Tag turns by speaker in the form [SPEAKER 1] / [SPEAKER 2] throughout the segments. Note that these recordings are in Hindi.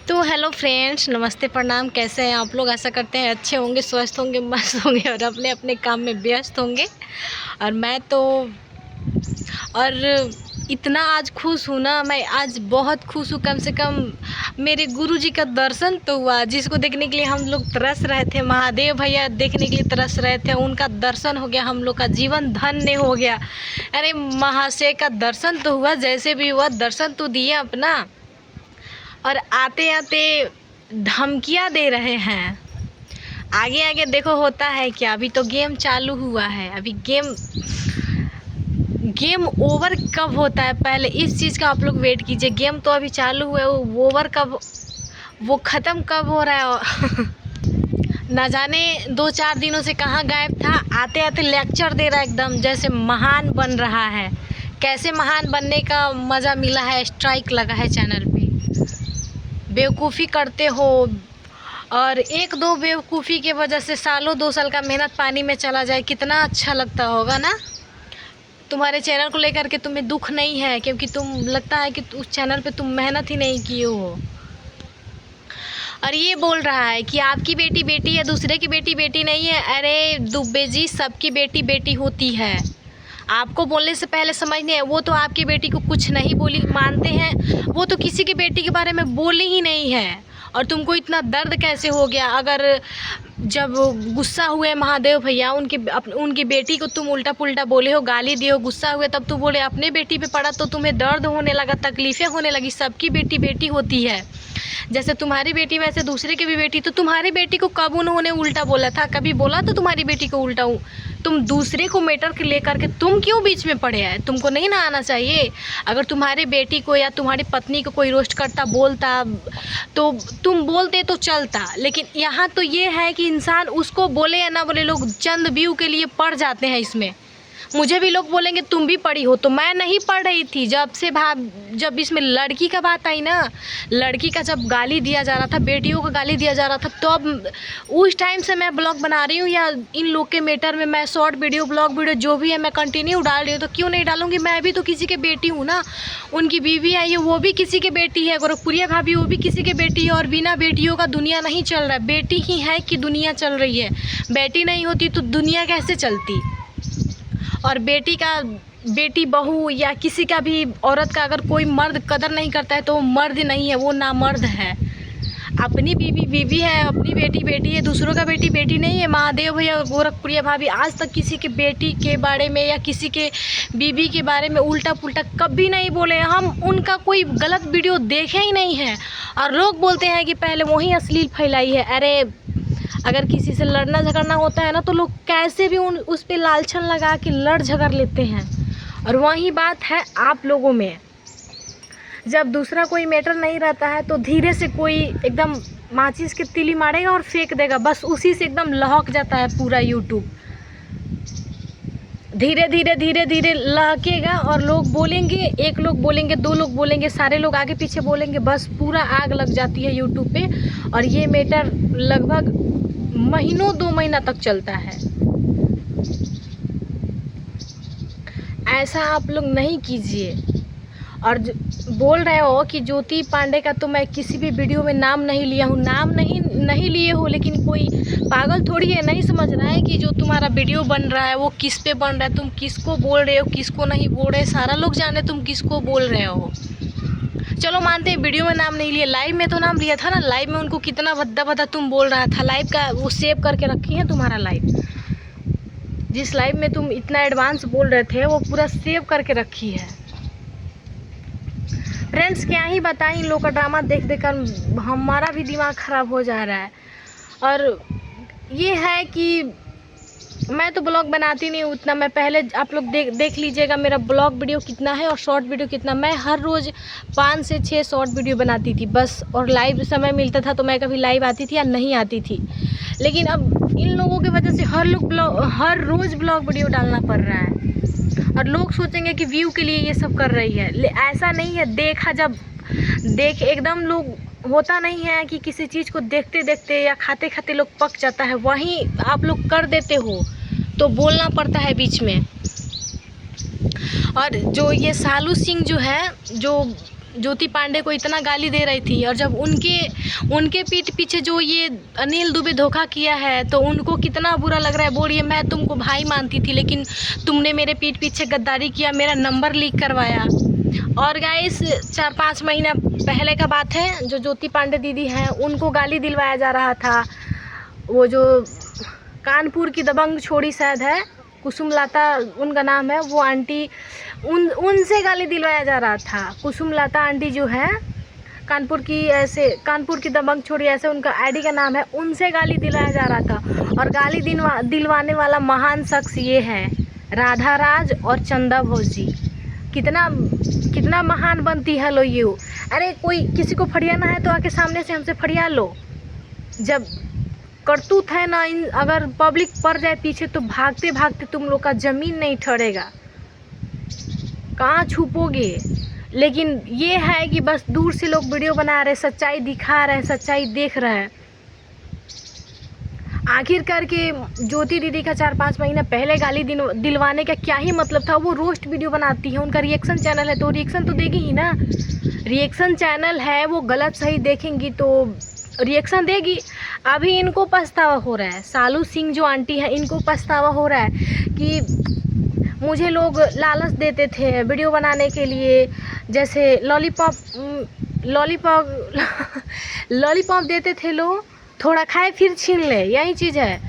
[SPEAKER 1] तो हेलो फ्रेंड्स, नमस्ते, प्रणाम। कैसे हैं आप लोग? आशा करते हैं अच्छे होंगे, स्वस्थ होंगे, मस्त होंगे और अपने अपने काम में व्यस्त होंगे। और मैं तो और इतना आज खुश हूँ ना, मैं आज बहुत खुश हूँ। कम से कम मेरे गुरुजी का दर्शन तो हुआ, जिसको देखने के लिए हम लोग तरस रहे थे। महादेव भैया देखने के लिए तरस रहे थे, उनका दर्शन हो गया, हम लोग का जीवन धन्य हो गया। अरे महाशय का दर्शन तो हुआ, जैसे भी हुआ दर्शन तो दिए अपना। और आते आते धमकियाँ दे रहे हैं। आगे आगे देखो होता है क्या। अभी तो गेम चालू हुआ है, अभी गेम ओवर कब होता है, पहले इस चीज़ का आप लोग वेट कीजिए। गेम तो अभी चालू हुआ है, वो ओवर कब, वो ख़त्म कब हो रहा है ना जाने। 2-4 दिनों से कहाँ गायब था, आते आते लेक्चर दे रहा है एकदम, जैसे महान बन रहा है। कैसे महान बनने का मज़ा मिला है, स्ट्राइक लगा है चैनल पे। बेवकूफ़ी करते हो और 1-2 बेवकूफ़ी के वजह से सालों 2 साल का मेहनत पानी में चला जाए, कितना अच्छा लगता होगा ना। तुम्हारे चैनल को लेकर के तुम्हें दुख नहीं है, क्योंकि तुम लगता है कि उस चैनल पे तुम मेहनत ही नहीं किए हो। और ये बोल रहा है कि आपकी बेटी बेटी है, दूसरे की बेटी बेटी नहीं है। अरे दुबे जी, सबकी बेटी बेटी होती है। आपको बोलने से पहले समझने है। वो तो आपकी बेटी को कुछ नहीं बोली, मानते हैं। वो तो किसी की बेटी के बारे में बोली ही नहीं है। और तुमको इतना दर्द कैसे हो गया? अगर जब गुस्सा हुए महादेव भैया, उनकी बेटी को तुम उल्टा पुल्टा बोले हो, गाली दिए हो, गुस्सा हुए, तब तो बोले अपने बेटी पे पड़ा तो तुम्हें दर्द होने लगा, तकलीफ़ें होने लगी। सबकी बेटी बेटी होती है, जैसे तुम्हारी बेटी वैसे दूसरे की भी बेटी। तो तुम्हारी बेटी को कब उन्होंने उल्टा बोला था? कभी बोला तो तुम्हारी बेटी को उल्टा तुम दूसरे को मैटर के लेकर के तुम क्यों बीच में पड़े हैं? तुमको नहीं ना आना चाहिए। अगर तुम्हारी बेटी को या तुम्हारी पत्नी को कोई रोस्ट करता, बोलता, तो तुम बोलते तो चलता। लेकिन यहाँ तो ये है कि इंसान उसको बोले या ना बोले, लोग चंद व्यू के लिए पड़ जाते हैं इसमें। मुझे भी लोग बोलेंगे तुम भी पढ़ी हो, तो मैं नहीं पढ़ रही थी। जब इसमें लड़की का बात आई ना, लड़की का जब गाली दिया जा रहा था, बेटियों को गाली दिया जा रहा था, तो अब उस टाइम से मैं ब्लॉग बना रही हूँ। या इन लोग के मैटर में मैं शॉर्ट वीडियो, ब्लॉग वीडियो जो भी है मैं कंटिन्यू डाल रही हूँ। तो क्यों नहीं डालूँगी? मैं भी तो किसी के बेटी हूँ ना। उनकी बीवी आई है, वो भी किसी के बेटी है। गोरखपुरिया भाभी, वो भी किसी के बेटी है। और बिना बेटियों का दुनिया नहीं चल रहा है। बेटी ही है कि दुनिया चल रही है। बेटी नहीं होती तो दुनिया कैसे चलती? और बेटी बहू या किसी का भी औरत का अगर कोई मर्द कदर नहीं करता है तो वो मर्द नहीं है, वो नामर्द है। अपनी बीवी बीवी है, अपनी बेटी बेटी है, दूसरों का बेटी बेटी नहीं है। महादेव भैया, गोरखपुरिया भाभी आज तक किसी के बेटी के बारे में या किसी के बीवी के बारे में उल्टा पुल्टा कभी नहीं बोले। हम उनका कोई गलत वीडियो देखे ही नहीं है। और लोग बोलते हैं कि पहले वही अश्लील फैलाई है। अरे अगर किसी से लड़ना झगड़ना होता है ना, तो लोग कैसे भी उस पर लालछन लगा के लड़ झगड़ लेते हैं। और वही बात है आप लोगों में, जब दूसरा कोई मैटर नहीं रहता है तो धीरे से कोई एकदम माचिस की तीली मारेगा और फेंक देगा, बस उसी से एकदम लहक जाता है पूरा यूट्यूब। धीरे धीरे धीरे धीरे लहकेगा और लोग बोलेंगे, एक लोग बोलेंगे, 2 लोग बोलेंगे, सारे लोग आगे पीछे बोलेंगे, बस पूरा आग लग जाती है यूट्यूब पे। और ये मैटर लगभग महीनों 2 महीना तक चलता है। ऐसा आप लोग नहीं कीजिए। और बोल रहे हो कि ज्योति पांडे का तो मैं किसी भी वीडियो में नाम नहीं लिया हूँ। नाम नहीं लिए हो, लेकिन कोई पागल थोड़ी है, नहीं समझ रहा है कि जो तुम्हारा वीडियो बन रहा है वो किस पे बन रहा है, तुम किसको बोल रहे हो, किसको नहीं बोल रहे, सारा लोग जाने तुम किसको बोल रहे हो। चलो मानते हैं वीडियो में नाम नहीं लिया, लाइव में तो नाम लिया था ना। लाइव में उनको कितना भद्दा भद्दा तुम बोल रहा था, लाइव का वो सेव करके रखी है तुम्हारा लाइव। जिस लाइव में तुम इतना एडवांस बोल रहे थे वो पूरा सेव करके रखी है। फ्रेंड्स क्या ही बताएं, इन लोग का ड्रामा देख देख कर हमारा भी दिमाग ख़राब हो जा रहा है। और ये है कि मैं तो ब्लॉग बनाती नहीं उतना। मैं पहले आप लोग देख लीजिएगा मेरा ब्लॉग वीडियो कितना है और शॉर्ट वीडियो कितना। मैं हर रोज़ 5 से 6 शॉर्ट वीडियो बनाती थी बस। और लाइव समय मिलता था तो मैं कभी लाइव आती थी या नहीं आती थी। लेकिन अब इन लोगों की वजह से हर रोज़ ब्लॉग वीडियो डालना पड़ रहा है। और लोग सोचेंगे कि व्यू के लिए ये सब कर रही है, ऐसा नहीं है। देख एकदम लोग होता नहीं है कि किसी चीज़ को देखते देखते या खाते खाते लोग पक जाता है, वहीं आप लोग कर देते हो तो बोलना पड़ता है बीच में। और जो ये सालू सिंह जो है, जो ज्योति पांडे को इतना गाली दे रही थी, और जब उनके पीठ पीछे जो ये अनिल दुबे धोखा किया है तो उनको कितना बुरा लग रहा है। बोल रही है मैं तुमको भाई मानती थी, लेकिन तुमने मेरे पीठ पीछे गद्दारी किया, मेरा नंबर लीक करवाया। और गाइस 4-5 महीना पहले का बात है, जो ज्योति पांडे दीदी हैं उनको गाली दिलवाया जा रहा था। वो जो कानपुर की दबंग छोड़ी शायद है, कुसुमलता उनका नाम है, वो आंटी उनसे गाली दिलवाया जा रहा था। कुसुमलता आंटी जो है कानपुर की दबंग छोड़ी, ऐसे उनका आईडी का नाम है, उनसे गाली दिलवाया जा रहा था। और गाली दिलवाने वाला महान शख्स ये है राधा राज और चंदा भौजी। कितना महान बनती है लो ये। अरे कोई किसी को फरियाना है तो आके सामने से हमसे फरिया लो। जब करतूत है ना, अगर पब्लिक पड़ जाए पीछे तो भागते भागते तुम लोग का ज़मीन नहीं ठहरेगा, कहाँ छुपोगे। लेकिन ये है कि बस दूर से लोग वीडियो बना रहे, सच्चाई दिखा रहे हैं, सच्चाई देख रहे हैं। आखिर करके ज्योति दीदी का 4-5 महीना पहले गाली दिलवाने का क्या ही मतलब था। वो रोस्ट वीडियो बनाती है, उनका रिएक्शन चैनल है तो रिएक्शन तो देगी ही ना। रिएक्शन चैनल है, वो गलत सही देखेंगी तो रिएक्शन देगी। अभी इनको पछतावा हो रहा है, सालू सिंह जो आंटी है इनको पछतावा हो रहा है कि मुझे लोग लालच देते थे वीडियो बनाने के लिए, जैसे लॉलीपॉप देते थे लोग, थोड़ा खाए फिर छीन ले, यही चीज़ है।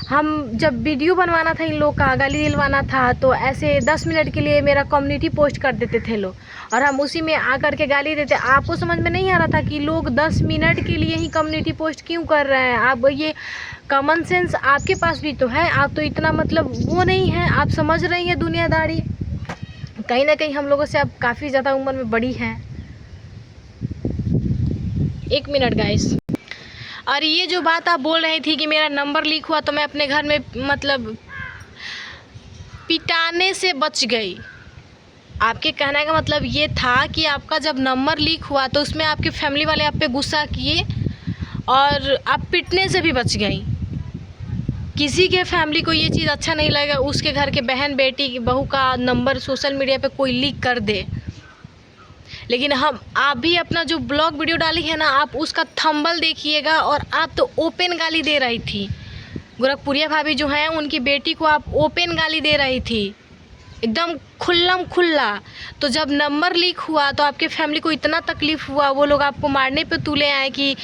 [SPEAKER 1] हम जब वीडियो बनवाना था इन लोग का, गाली दिलवाना था, तो ऐसे 10 मिनट के लिए मेरा कम्युनिटी पोस्ट कर देते थे लोग, और हम उसी में आकर के गाली देते। आपको समझ में नहीं आ रहा था कि लोग 10 मिनट के लिए ही कम्युनिटी पोस्ट क्यों कर रहे हैं। आप ये कॉमन सेंस आपके पास भी तो है, आप तो इतना मतलब वो नहीं है, आप समझ रही हैं दुनियादारी। कहीं ना कहीं हम लोगों से आप काफ़ी ज़्यादा उम्र में बड़ी हैं। 1 मिनट गाइस। और ये जो बात आप बोल रही थी कि मेरा नंबर लीक हुआ तो मैं अपने घर में मतलब पिटाने से बच गई, आपके कहने का मतलब ये था कि आपका जब नंबर लीक हुआ तो उसमें आपके फैमिली वाले आप पे गुस्सा किए और आप पिटने से भी बच गई। किसी के फैमिली को ये चीज़ अच्छा नहीं लगा, उसके घर के बहन बेटी बहू का नंबर सोशल मीडिया पे कोई लीक कर दे। लेकिन आप भी अपना जो ब्लॉग वीडियो डाली है ना, आप उसका थंबनेल देखिएगा, और आप तो ओपन गाली दे रही थी। गोरखपुरिया भाभी जो हैं उनकी बेटी को आप ओपन गाली दे रही थी, एकदम खुल्ला। तो जब नंबर लीक हुआ तो आपके फैमिली को इतना तकलीफ़ हुआ, वो लोग आपको मारने पे तुले आए कि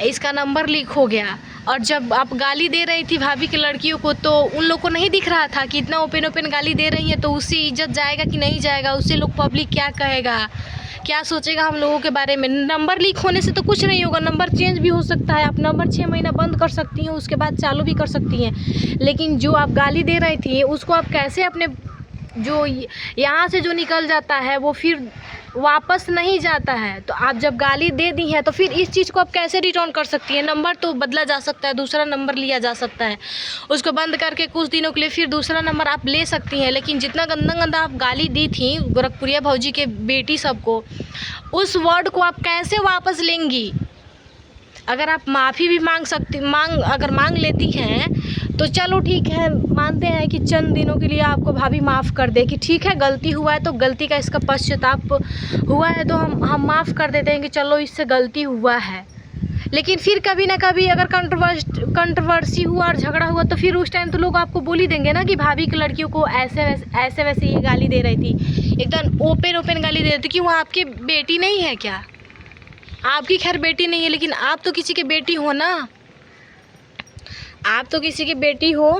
[SPEAKER 1] इसका नंबर लीक हो गया। और जब आप गाली दे रही थी भाभी के लड़कियों को, तो उन लोग को नहीं दिख रहा था कि इतना ओपन गाली दे रही है तो उससे इज्जत जाएगा कि नहीं जाएगा, उससे लोग पब्लिक क्या कहेगा, क्या सोचेगा हम लोगों के बारे में। नंबर लीक होने से तो कुछ नहीं होगा, नंबर चेंज भी हो सकता है। आप नंबर 6 महीना बंद कर सकती हैं, उसके बाद चालू भी कर सकती हैं। लेकिन जो आप गाली दे रही थी उसको आप कैसे अपने जो यहाँ से जो निकल जाता है वो फिर वापस नहीं जाता है। तो आप जब गाली दे दी हैं तो फिर इस चीज़ को आप कैसे रिटर्न कर सकती हैं। नंबर तो बदला जा सकता है, दूसरा नंबर लिया जा सकता है, उसको बंद करके कुछ दिनों के लिए फिर दूसरा नंबर आप ले सकती हैं। लेकिन जितना गंदा आप गाली दी थी गोरखपुरिया भौजी के बेटी सबको, उस वर्ड को आप कैसे वापस लेंगी। अगर आप माफ़ी भी अगर मांग लेती हैं तो चलो ठीक है, मानते हैं कि चंद दिनों के लिए आपको भाभी माफ़ कर दे कि ठीक है गलती हुआ है तो गलती का इसका पश्चाताप हुआ है, तो हम माफ़ कर देते हैं कि चलो इससे गलती हुआ है। लेकिन फिर कभी ना कभी अगर कंट्रोवर्सी हुआ और झगड़ा हुआ तो फिर उस टाइम तो लोग आपको बोल ही देंगे ना कि भाभी की लड़कियों को ऐसे वैसे ये गाली दे रही थी, एकदम ओपन गाली दे रही थी। कि वो आपकी बेटी नहीं है क्या? आपकी खैर बेटी नहीं है, लेकिन आप तो किसी की बेटी हो ना, आप तो किसी की बेटी हो।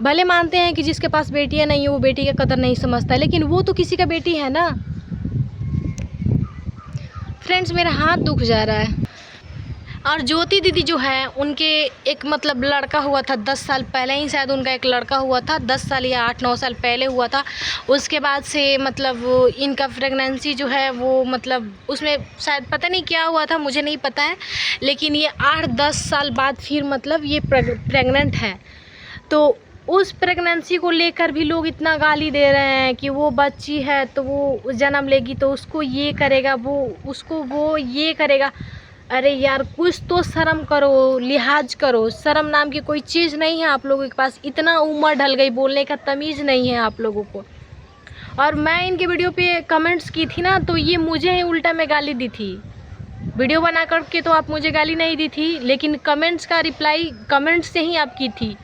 [SPEAKER 1] भले मानते हैं कि जिसके पास बेटियां नहीं है वो बेटी का कदर नहीं समझता है, लेकिन वो तो किसी का बेटी है ना। फ्रेंड्स मेरा हाथ दुख जा रहा है। और ज्योति दीदी जो है उनके एक मतलब लड़का हुआ था 10 साल पहले ही, शायद उनका एक लड़का हुआ था 10 साल या 8-9 साल पहले हुआ था। उसके बाद से मतलब इनका प्रेगनेंसी जो है वो मतलब उसमें शायद पता नहीं क्या हुआ था, मुझे नहीं पता है, लेकिन ये 8-10 साल बाद फिर मतलब ये प्रेग्नेंट है। तो उस प्रेगनेंसी को लेकर भी लोग इतना गाली दे रहे हैं कि वो बच्ची है तो वो जन्म लेगी तो उसको ये करेगा, वो ये करेगा। अरे यार कुछ तो शर्म करो, लिहाज करो। शर्म नाम की कोई चीज़ नहीं है आप लोगों के पास। इतना उम्र ढल गई, बोलने का तमीज़ नहीं है आप लोगों को। और मैं इनके वीडियो पे कमेंट्स की थी ना, तो ये मुझे ही उल्टा में गाली दी थी। वीडियो बना करके तो आप मुझे गाली नहीं दी थी, लेकिन कमेंट्स का रिप्लाई कमेंट्स से ही आप की थी।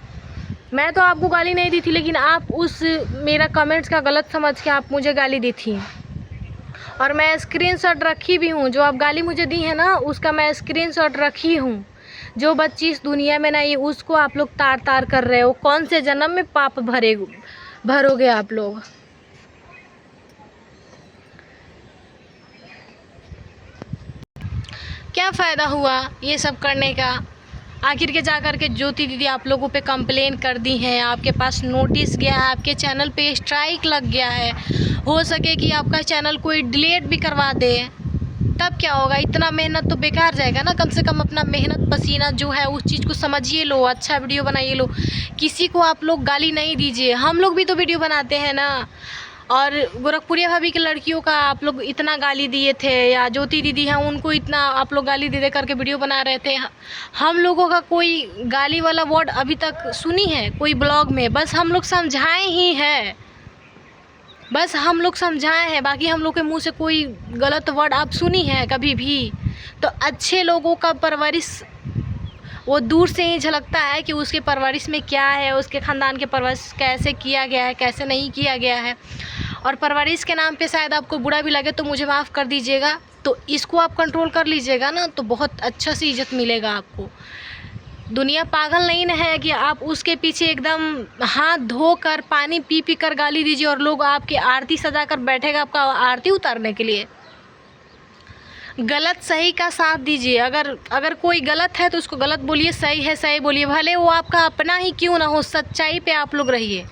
[SPEAKER 1] मैं तो आपको गाली नहीं दी थी, लेकिन आप उस मेरा कमेंट्स का गलत समझ के आप मुझे गाली दी थी। और मैं स्क्रीनशॉट रखी भी हूँ, जो आप गाली मुझे दी है ना, उसका मैं स्क्रीनशॉट रखी हूँ। जो बच्ची इस दुनिया में नहीं, उसको आप लोग तार तार कर रहे हो। कौन से जन्म में पाप भरोगे आप लोग। क्या फ़ायदा हुआ ये सब करने का। आखिर के जा कर के ज्योति दीदी आप लोगों पे कंप्लेन कर दी हैं, आपके पास नोटिस गया है, आपके चैनल पे स्ट्राइक लग गया है। हो सके कि आपका चैनल कोई डिलीट भी करवा दे, तब क्या होगा। इतना मेहनत तो बेकार जाएगा ना। कम से कम अपना मेहनत पसीना जो है उस चीज़ को समझिए लो, अच्छा वीडियो बनाइए लो। किसी को आप लोग गाली नहीं दीजिए। हम लोग भी तो वीडियो बनाते हैं ना। और गोरखपुरिया भाभी की लड़कियों का आप लोग इतना गाली दिए थे, या ज्योति दीदी हैं उनको इतना आप लोग गाली दे दे करके वीडियो बना रहे थे। हम लोगों का कोई गाली वाला वर्ड अभी तक सुनी है कोई ब्लॉग में? बस हम लोग समझाए ही हैं, बस हम लोग समझाए हैं। बाकी हम लोग के मुंह से कोई गलत वर्ड आप सुनी है कभी भी? तो अच्छे लोगों का परवरिश वो दूर से ही झलकता है कि उसके परवरिश में क्या है, उसके ख़ानदान के परवरिश कैसे किया गया है, कैसे नहीं किया गया है। और परवरिश के नाम पे शायद आपको बुरा भी लगे तो मुझे माफ़ कर दीजिएगा। तो इसको आप कंट्रोल कर लीजिएगा ना, तो बहुत अच्छा सी इज़्ज़त मिलेगा आपको। दुनिया पागल नहीं ना है कि आप उसके पीछे एकदम हाथ धोकर पानी पी पी कर गाली दीजिए और लोग आपकी आरती सजा कर बैठेगा आपका आरती उतारने के लिए। गलत सही का साथ दीजिए। अगर कोई गलत है तो उसको गलत बोलिए, सही है सही बोलिए, भले वो आपका अपना ही क्यों ना हो। सच्चाई पे आप लोग रहिए,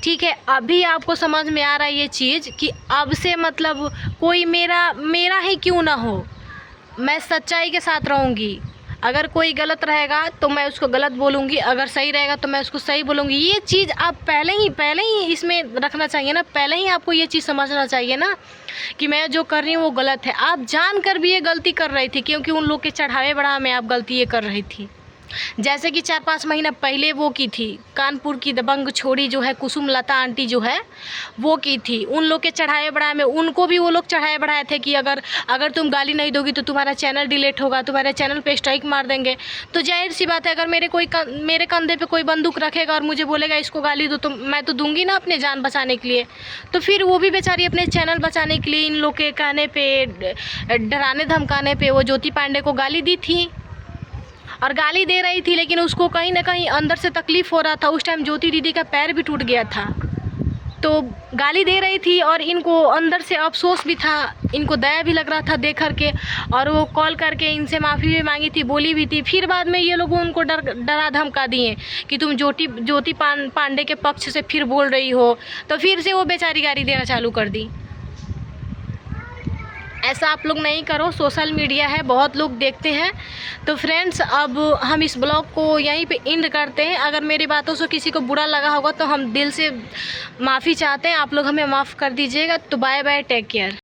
[SPEAKER 1] ठीक है। अभी आपको समझ में आ रहा है ये चीज़ कि अब से मतलब कोई मेरा ही क्यों ना हो, मैं सच्चाई के साथ रहूँगी। अगर कोई गलत रहेगा तो मैं उसको गलत बोलूँगी, अगर सही रहेगा तो मैं उसको सही बोलूँगी। ये चीज़ आप पहले ही इसमें रखना चाहिए ना। पहले ही आपको ये चीज़ समझना चाहिए ना कि मैं जो कर रही हूँ वो गलत है। आप जानकर भी ये गलती कर रही थी, क्योंकि उन लोग के चढ़ावे बढ़ावे में आप गलती ये कर रही थी। जैसे कि 4-5 महीना पहले वो की थी, कानपुर की दबंग छोड़ी जो है कुसुम लता आंटी जो है वो की थी। उन लोग के चढ़ाए बढ़ाए में उनको भी वो लोग चढ़ाए बढ़ाए थे कि अगर तुम गाली नहीं दोगी तो तुम्हारा चैनल डिलीट होगा, तुम्हारे चैनल पे स्ट्राइक मार देंगे। तो जाहिर सी बात है, अगर मेरे कंधे पे कोई बंदूक रखेगा और मुझे बोलेगा इसको गाली दो, तो मैं तो दूंगी ना अपने जान बचाने के लिए। तो फिर वो भी बेचारी अपने चैनल बचाने के लिए इन लोग के कहने पे, डराने धमकाने पे वो ज्योति पांडे को गाली दी थी। और गाली दे रही थी, लेकिन उसको कहीं ना कहीं अंदर से तकलीफ़ हो रहा था। उस टाइम ज्योति दीदी का पैर भी टूट गया था। तो गाली दे रही थी और इनको अंदर से अफसोस भी था, इनको दया भी लग रहा था देख करके। और वो कॉल करके इनसे माफ़ी भी मांगी थी, बोली भी थी। फिर बाद में ये लोग उनको डरा धमका दिए कि तुम ज्योति पांडे के पक्ष से फिर बोल रही हो। तो फिर से वो बेचारी गाली देना चालू कर दी। ऐसा आप लोग नहीं करो, सोशल मीडिया है, बहुत लोग देखते हैं। तो फ्रेंड्स, अब हम इस ब्लॉग को यहीं पे एंड करते हैं। अगर मेरी बातों से किसी को बुरा लगा होगा तो हम दिल से माफ़ी चाहते हैं, आप लोग हमें माफ़ कर दीजिएगा। तो बाय बाय, टेक केयर।